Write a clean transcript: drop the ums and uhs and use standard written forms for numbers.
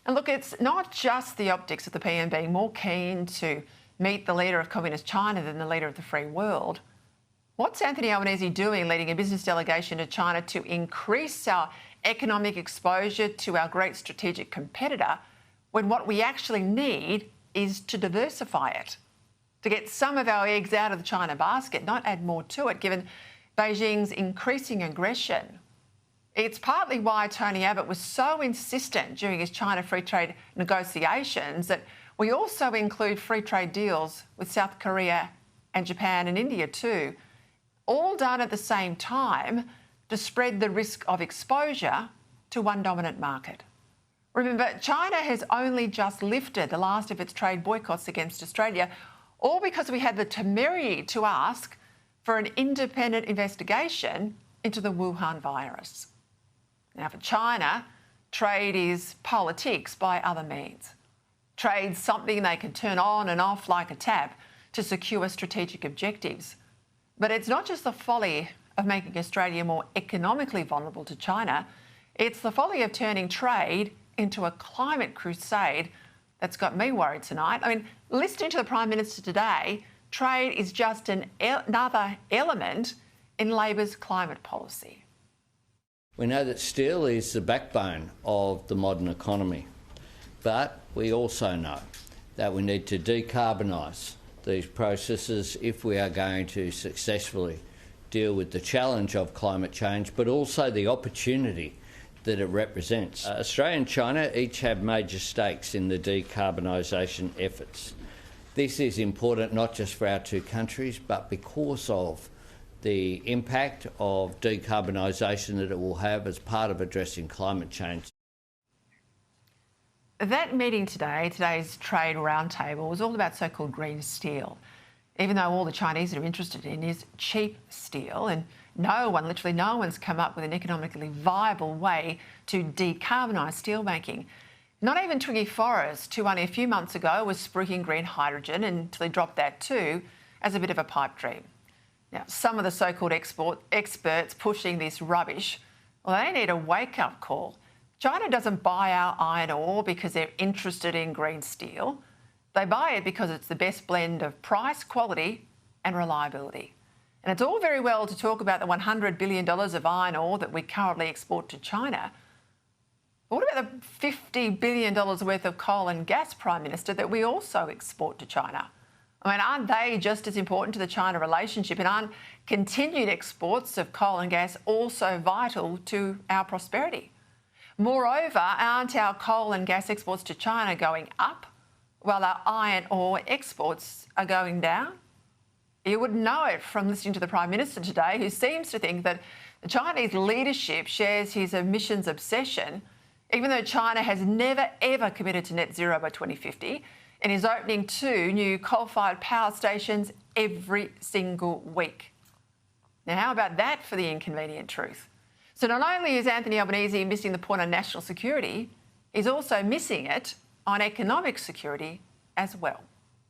And look, it's not just the optics of the PM being more keen to meet the leader of communist China than the leader of the free world. What's Anthony Albanese doing leading a business delegation to China to increase our economic exposure to our great strategic competitor when what we actually need is to diversify it, to get some of our eggs out of the China basket, not add more to it, given Beijing's increasing aggression? It's partly why Tony Abbott was so insistent during his China free trade negotiations that we also include free trade deals with South Korea and Japan and India too, all done at the same time to spread the risk of exposure to one dominant market. Remember, China has only just lifted the last of its trade boycotts against Australia, all because we had the temerity to ask for an independent investigation into the Wuhan virus. Now, for China, trade is politics by other means. Trade's something they can turn on and off like a tap to secure strategic objectives. But it's not just the folly of making Australia more economically vulnerable to China, it's the folly of turning trade into a climate crusade that's got me worried tonight. I mean, listening to the Prime Minister today, trade is just another element in Labor's climate policy. We know that steel is the backbone of the modern economy, but we also know that we need to decarbonise these processes if we are going to successfully deal with the challenge of climate change, but also the opportunity that it represents. Australia and China each have major stakes in the decarbonisation efforts. This is important not just for our two countries, but because of the impact of decarbonisation that it will have as part of addressing climate change. That meeting today, today's trade roundtable, was all about so-called green steel, even though all the Chinese are interested in is cheap steel, and literally no one's come up with an economically viable way to decarbonise steelmaking. Not even Twiggy Forrest, who only a few months ago was spruiking green hydrogen until he dropped that too as a bit of a pipe dream. Now, some of the so-called experts pushing this rubbish, well, they need a wake-up call. China doesn't buy our iron ore because they're interested in green steel. They buy it because it's the best blend of price, quality and reliability. And it's all very well to talk about the $100 billion of iron ore that we currently export to China. But what about the $50 billion worth of coal and gas, Prime Minister, that we also export to China? I mean, aren't they just as important to the China relationship, and aren't continued exports of coal and gas also vital to our prosperity? Moreover, aren't our coal and gas exports to China going up while our iron ore exports are going down? You wouldn't know it from listening to the Prime Minister today, who seems to think that the Chinese leadership shares his emissions obsession, even though China has never, ever committed to net zero by 2050 and is opening 2 new coal-fired power stations every single week. Now, how about that for the inconvenient truth? So not only is Anthony Albanese missing the point on national security, he's also missing it on economic security as well.